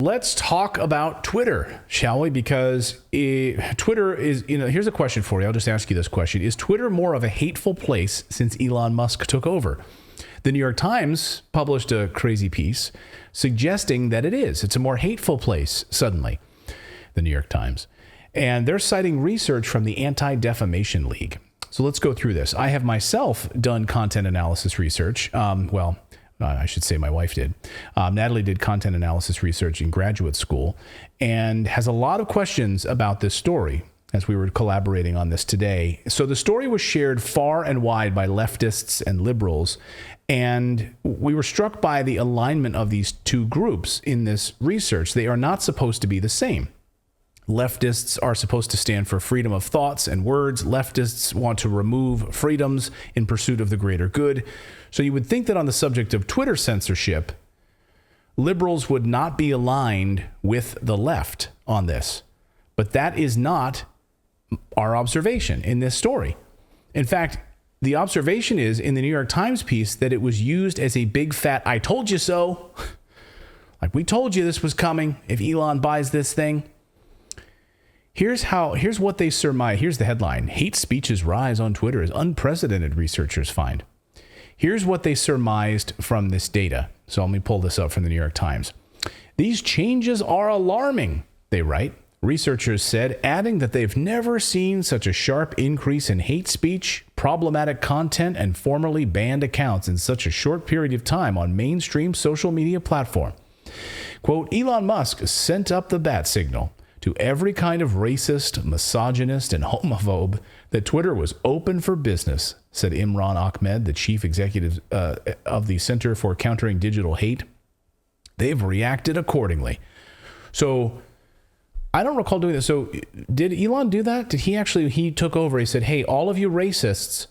Let's talk about Twitter, shall we? Because Twitter is, here's a question for you. I'll just ask you this question. Is Twitter more of a hateful place since Elon Musk took over? The New York Times published a crazy piece suggesting that it is. It's a more hateful place, suddenly, the New York Times. And they're citing research from the Anti-Defamation League. So let's go through this. I have myself done content analysis research. I should say my wife did. Natalie did content analysis research in graduate school and has a lot of questions about this story as we were collaborating on this today. So the story was shared far and wide by leftists and liberals, and we were struck by the alignment of these two groups in this research. They are not supposed to be the same. Leftists are supposed to stand for freedom of thoughts and words. Leftists want to remove freedoms in pursuit of the greater good. So you would think that on the subject of Twitter censorship, liberals would not be aligned with the left on this. But that is not our observation in this story. In fact, the observation is in the New York Times piece that it was used as a big fat, I told you so. Like, we told you this was coming if Elon buys this thing. Here's what they surmise. Here's the headline. Hate speech's rise on Twitter is unprecedented, researchers find. Here's what they surmised from this data. So let me pull this up from the New York Times. These changes are alarming, they write. Researchers said, adding that they've never seen such a sharp increase in hate speech, problematic content, and formerly banned accounts in such a short period of time on mainstream social media platform. Quote, Elon Musk sent up the bat signal to every kind of racist, misogynist, and homophobe that Twitter was open for business, said Imran Ahmed, the chief executive of the Center for Countering Digital Hate. They've reacted accordingly. So I don't recall doing this. So did Elon do that? Did he took over. He said, hey, all of you racists,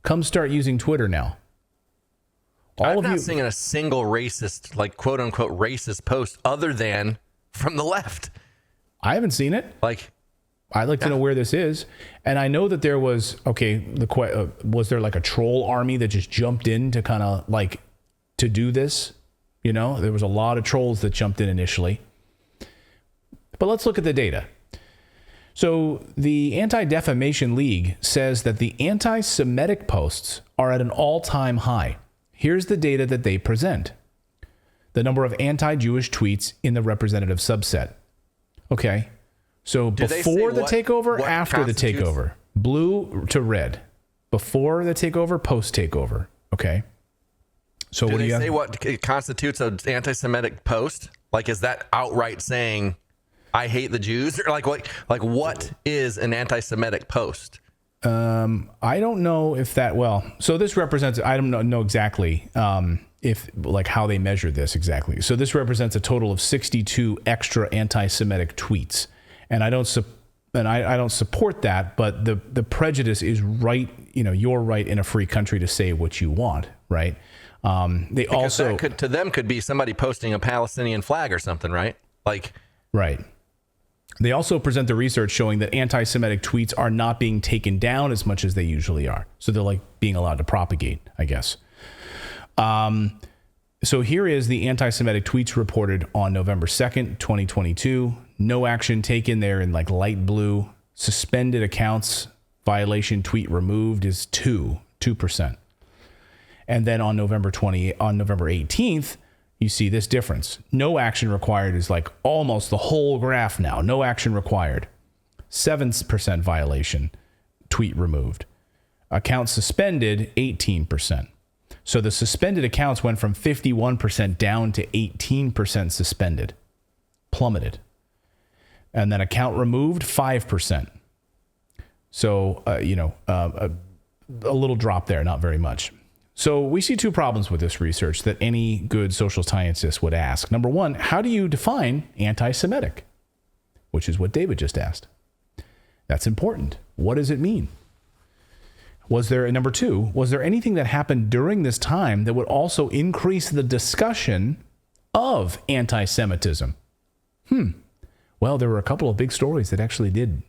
come start using Twitter now. I'm not seeing a single racist, like quote unquote racist post other than from the left. I haven't seen it. I'd like to know where this is. And I know that there was, was there like a troll army that just jumped in to kind of like to do this? There was a lot of trolls that jumped in initially. But let's look at the data. So the Anti-Defamation League says that the anti-Semitic posts are at an all-time high. Here's the data that they present. The number of anti-Jewish tweets in the representative subset. Okay, so before the takeover, after the takeover, blue to red, before the takeover, post takeover. Okay, so do what do you say? What constitutes an anti-Semitic post? Like, is that outright saying I hate the Jews, or like what is an anti-Semitic post? I don't know if that. Well, so this represents. I don't know exactly. If like how they measure this exactly. So this represents a total of 62 extra anti-Semitic tweets. And I don't support that, but the prejudice is right, you're right in a free country to say what you want, right? Because that to them could be somebody posting a Palestinian flag or something, right? Right. They also present the research showing that anti-Semitic tweets are not being taken down as much as they usually are. So they're like being allowed to propagate, I guess. So here is the anti-Semitic tweets reported on November 2nd, 2022. No action taken there in like light blue. Suspended accounts, violation tweet removed is 2%. And then on November 18th, you see this difference. No action required is like almost the whole graph now. No action required. 7% violation, tweet removed. Accounts suspended, 18%. So the suspended accounts went from 51% down to 18% suspended, plummeted. And then account removed, 5%. So, a little drop there, not very much. So we see two problems with this research that any good social scientist would ask. Number one, how do you define anti-Semitic? Which is what David just asked. That's important. What does it mean? Number two, was there anything that happened during this time that would also increase the discussion of anti-Semitism? Well, there were a couple of big stories that actually did.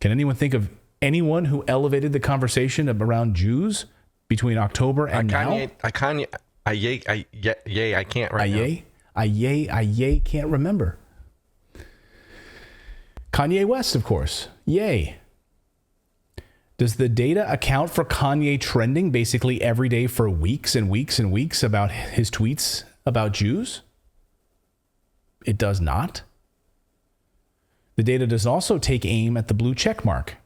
Can anyone think of anyone who elevated the conversation around Jews between October and now? I can't right now. Can't remember. Kanye West, of course. Yay. Does the data account for Kanye trending basically every day for weeks and weeks and weeks about his tweets about Jews? It does not. The data does also take aim at the blue check mark.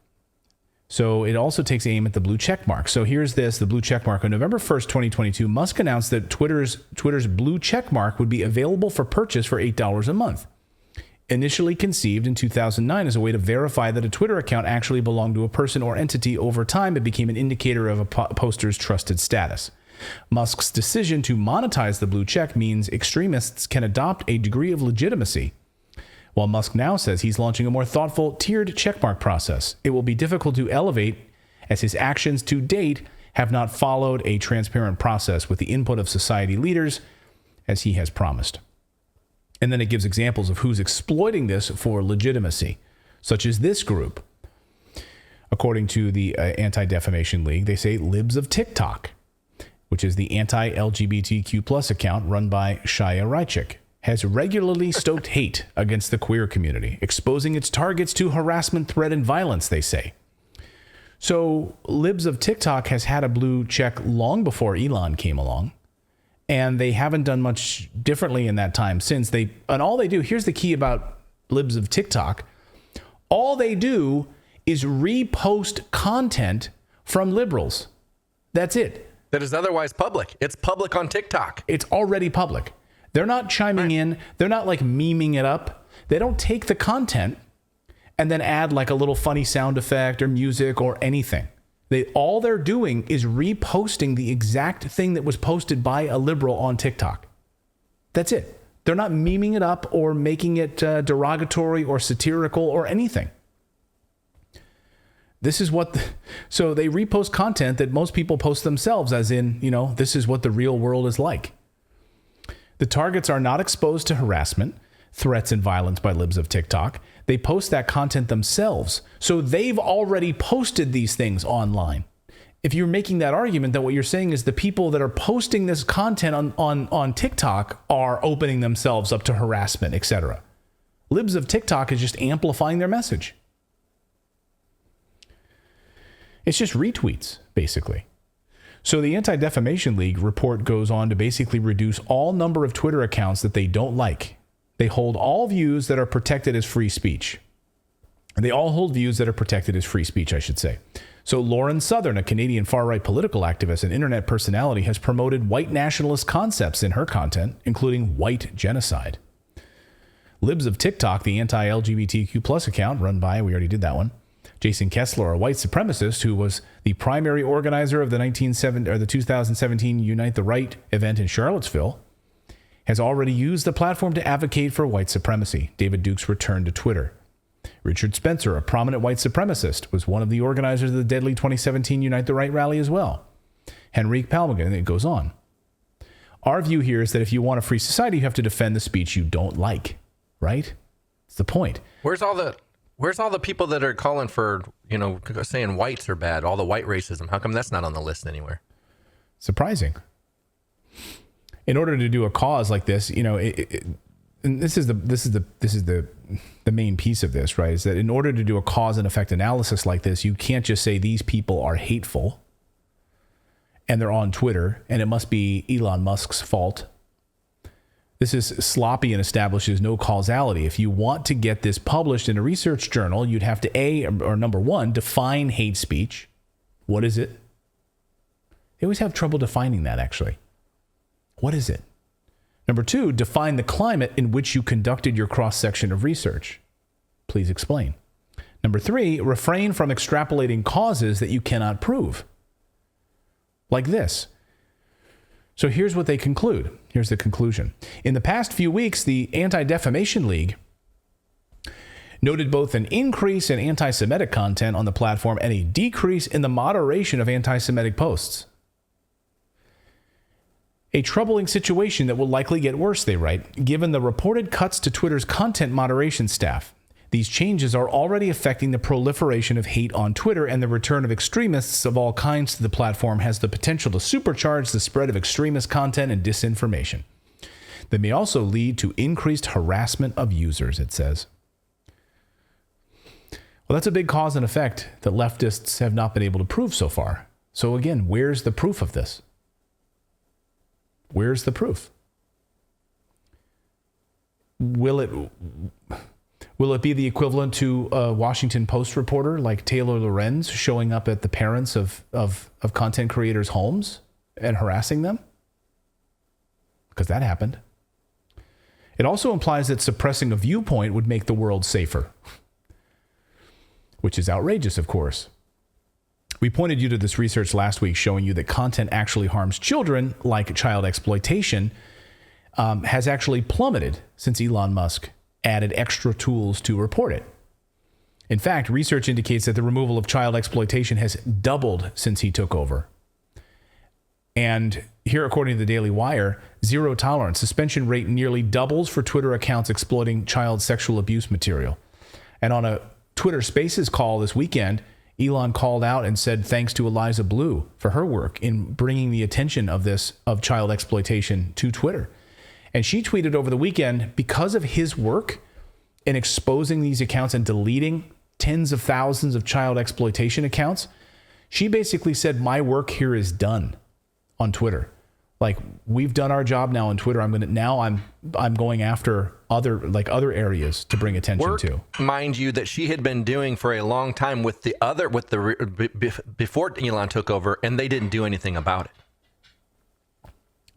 So it also takes aim at the blue check mark. So here's this, the blue check mark. On November 1st, 2022, Musk announced that Twitter's blue check mark would be available for purchase for $8 a month. Initially conceived in 2009 as a way to verify that a Twitter account actually belonged to a person or entity, over time it became an indicator of a poster's trusted status. Musk's decision to monetize the blue check means extremists can adopt a degree of legitimacy. While Musk now says he's launching a more thoughtful, tiered checkmark process, it will be difficult to elevate as his actions to date have not followed a transparent process with the input of society leaders, as he has promised. And then it gives examples of who's exploiting this for legitimacy, such as this group. According to the Anti-Defamation League, they say Libs of TikTok, which is the anti-LGBTQ plus account run by Shia Reichik, has regularly stoked hate against the queer community, exposing its targets to harassment, threat, and violence, they say. So Libs of TikTok has had a blue check long before Elon came along, and they haven't done much differently in that time since. And all they do, here's the key about Libs of TikTok, all they do is repost content from liberals. That's it. That is otherwise public. It's public on TikTok. It's already public. They're not chiming in. They're not like memeing it up. They don't take the content and then add like a little funny sound effect or music or anything. All they're doing is reposting the exact thing that was posted by a liberal on TikTok. That's it. They're not memeing it up or making it derogatory or satirical or anything. This is so they repost content that most people post themselves, as in, this is what the real world is like. The targets are not exposed to harassment, threats, and violence by Libs of TikTok. They post that content themselves. So they've already posted these things online. If you're making that argument, that what you're saying is the people that are posting this content on TikTok are opening themselves up to harassment, etc. Libs of TikTok is just amplifying their message. It's just retweets, basically. So the Anti-Defamation League report goes on to basically reduce all number of Twitter accounts that they don't like. They hold all views that are protected as free speech. They all hold views that are protected as free speech, I should say. So Lauren Southern, a Canadian far-right political activist and internet personality, has promoted white nationalist concepts in her content, including white genocide. Libs of TikTok, the anti-LGBTQ plus account run by, we already did that one, Jason Kessler, a white supremacist who was the primary organizer of the 2017 Unite the Right event in Charlottesville, has already used the platform to advocate for white supremacy. David Duke's return to Twitter. Richard Spencer, a prominent white supremacist, was one of the organizers of the deadly 2017 Unite the Right rally as well. Henrique Palmgren, and it goes on. Our view here is that if you want a free society, you have to defend the speech you don't like, right? It's the point. Where's all the people that are calling for, saying whites are bad, all the white racism? How come that's not on the list anywhere? Surprising. In order to do a cause like this, and this is the main piece of this, right? Is that in order to do a cause and effect analysis like this, you can't just say these people are hateful and they're on Twitter and it must be Elon Musk's fault. This is sloppy and establishes no causality. If you want to get this published in a research journal, you'd have to number one, define hate speech. What is it? They always have trouble defining that, actually. What is it? Number two, define the climate in which you conducted your cross-section of research. Please explain. Number three, refrain from extrapolating causes that you cannot prove. Like this. So here's what they conclude. Here's the conclusion. In the past few weeks, the Anti-Defamation League noted both an increase in anti-Semitic content on the platform and a decrease in the moderation of anti-Semitic posts. A troubling situation that will likely get worse, they write, given the reported cuts to Twitter's content moderation staff. These changes are already affecting the proliferation of hate on Twitter, and the return of extremists of all kinds to the platform has the potential to supercharge the spread of extremist content and disinformation. That may also lead to increased harassment of users, it says. Well, that's a big cause and effect that leftists have not been able to prove so far. So again, where's the proof of this? Where's the proof? Will it be the equivalent to a Washington Post reporter like Taylor Lorenz showing up at the parents of content creators' homes and harassing them? Because that happened. It also implies that suppressing a viewpoint would make the world safer, which is outrageous, of course. We pointed you to this research last week showing you that content actually harms children, like child exploitation, has actually plummeted since Elon Musk added extra tools to report it. In fact, research indicates that the removal of child exploitation has doubled since he took over. And here, according to the Daily Wire, zero tolerance suspension rate nearly doubles for Twitter accounts exploiting child sexual abuse material. And on a Twitter Spaces call this weekend, Elon called out and said thanks to Eliza Blue for her work in bringing the attention of child exploitation to Twitter. And she tweeted over the weekend, because of his work in exposing these accounts and deleting tens of thousands of child exploitation accounts, she basically said, my work here is done on Twitter. Like, we've done our job now on Twitter. I'm going after other areas to bring attention to. Mind you, that she had been doing for a long time before Elon took over, and they didn't do anything about it.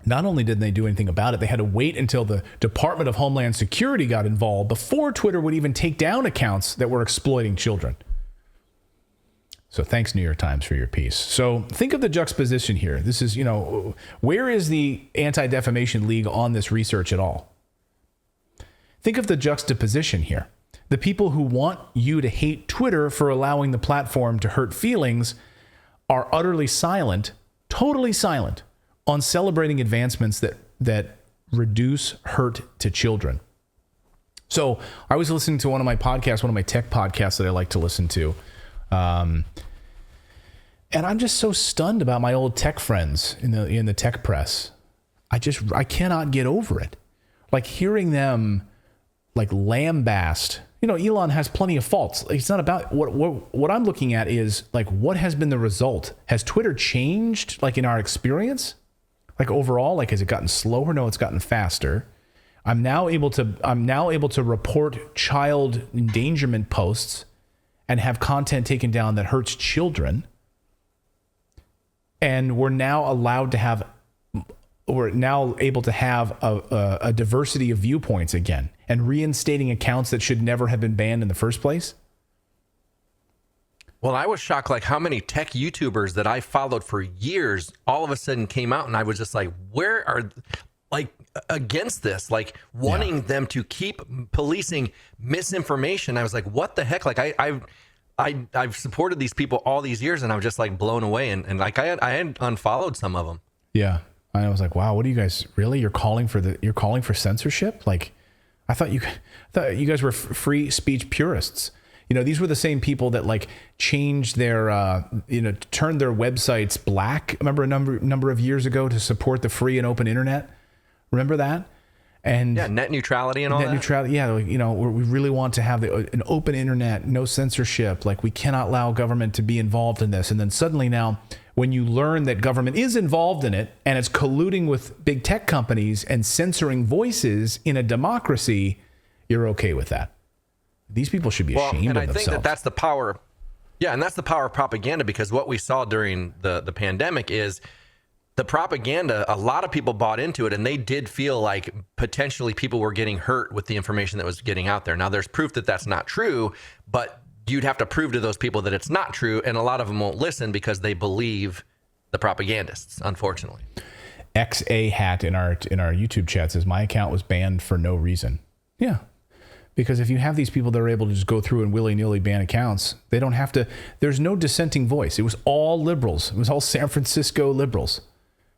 Not only didn't they do anything about it, they had to wait until the Department of Homeland Security got involved before Twitter would even take down accounts that were exploiting children. So thanks, New York Times, for your piece. So think of the juxtaposition here. This is, where is the Anti-Defamation League on this research at all? Think of the juxtaposition here. The people who want you to hate Twitter for allowing the platform to hurt feelings are utterly silent, totally silent, on celebrating advancements that reduce hurt to children. So I was listening to one of my tech podcasts that I like to listen to. And I'm just so stunned about my old tech friends in the tech press. I cannot get over it. Like hearing them like lambast. Elon has plenty of faults. It's not about what I'm looking at is like, what has been the result? Has Twitter changed like in our experience? Like overall, like has it gotten slower? No, it's gotten faster. I'm now able to report child endangerment posts and have content taken down that hurts children. And we're now able to have a diversity of viewpoints again and reinstating accounts that should never have been banned in the first place. Well, I was shocked, like how many tech YouTubers that I followed for years all of a sudden came out, and I was just like, where are, like, against this, like wanting them to keep policing misinformation. I was like, what the heck? Like I've supported these people all these years, and I was just like blown away. And like I had unfollowed some of them. Yeah. I was like, wow, what are you guys really? You're calling for censorship? Like, I thought you guys were free speech purists. These were the same people that like changed their, turned their websites black. Remember a number of years ago to support the free and open internet. Remember that? And net neutrality and all that. Net neutrality. Yeah. We really want to have an open internet, no censorship. Like we cannot allow government to be involved in this. And then suddenly now, when you learn that government is involved in it and it's colluding with big tech companies and censoring voices in a democracy, you're okay with that. These people should be ashamed of themselves. And I think that's the power. Yeah, and that's the power of propaganda, because what we saw during the pandemic is the propaganda, a lot of people bought into it, and they did feel like potentially people were getting hurt with the information that was getting out there. Now, there's proof that that's not true, but you'd have to prove to those people that it's not true, and a lot of them won't listen because they believe the propagandists, unfortunately. XA Hat in our YouTube chat says, my account was banned for no reason. Yeah. Because if you have these people that are able to just go through and willy-nilly ban accounts, they don't have to, there's no dissenting voice. It was all liberals. It was all San Francisco liberals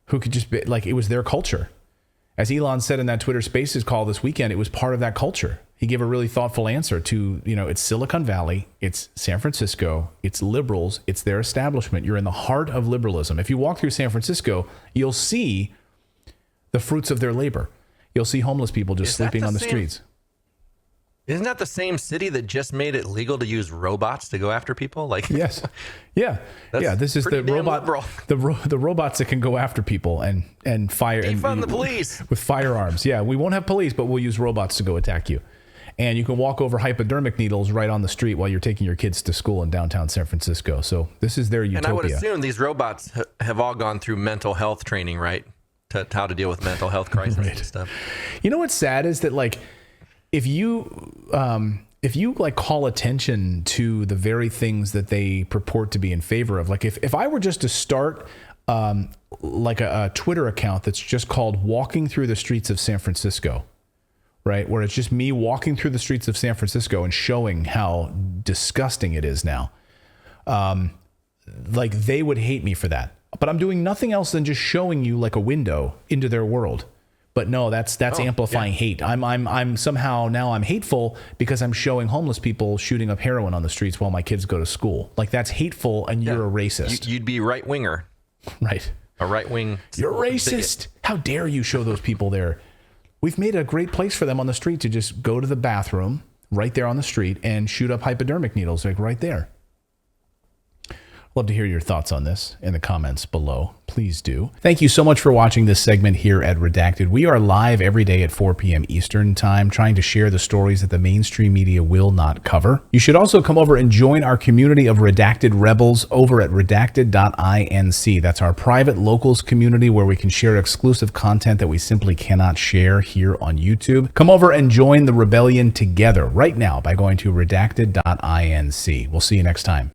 who could just be, like, it was their culture. As Elon said in that Twitter Spaces call this weekend, it was part of that culture. He gave a really thoughtful answer to, it's Silicon Valley, it's San Francisco, it's liberals, it's their establishment. You're in the heart of liberalism. If you walk through San Francisco, you'll see the fruits of their labor. You'll see homeless people just sleeping on the streets. Isn't that the same city that just made it legal to use robots to go after people? Like, Yes. Yeah. Yeah. This is the pretty damn robot, liberal. the robots that can go after people and fire Defund the police. with firearms. Yeah. We won't have police, but we'll use robots to go attack you. And you can walk over hypodermic needles right on the street while you're taking your kids to school in downtown San Francisco. So this is their utopia. And I would assume these robots have all gone through mental health training, right? To how to deal with mental health crises Right. and stuff. You know what's sad is that, like, if you like call attention to the very things that they purport to be in favor of, like if I were just to start like a Twitter account that's just called Walking Through the Streets of San Francisco, right? Where it's just me walking through the streets of San Francisco and showing how disgusting it is now. Like, they would hate me for that. But I'm doing nothing else than just showing you like a window into their world. But no, that's amplifying hate. I'm somehow now I'm hateful because I'm showing homeless people shooting up heroin on the streets while my kids go to school. Like, that's hateful, and you're a racist. You'd be right winger. Right. A right wing. You're racist. How dare you show those people there? We've made a great place for them on the street to just go to the bathroom right there on the street and shoot up hypodermic needles, like right there. Love to hear your thoughts on this in the comments below. Please do. Thank you so much for watching this segment here at Redacted. We are live every day at 4 p.m. Eastern Time, trying to share the stories that the mainstream media will not cover. You should also come over and join our community of Redacted Rebels over at Redacted.inc. That's our private locals community where we can share exclusive content that we simply cannot share here on YouTube. Come over and join the rebellion together right now by going to Redacted.inc. We'll see you next time.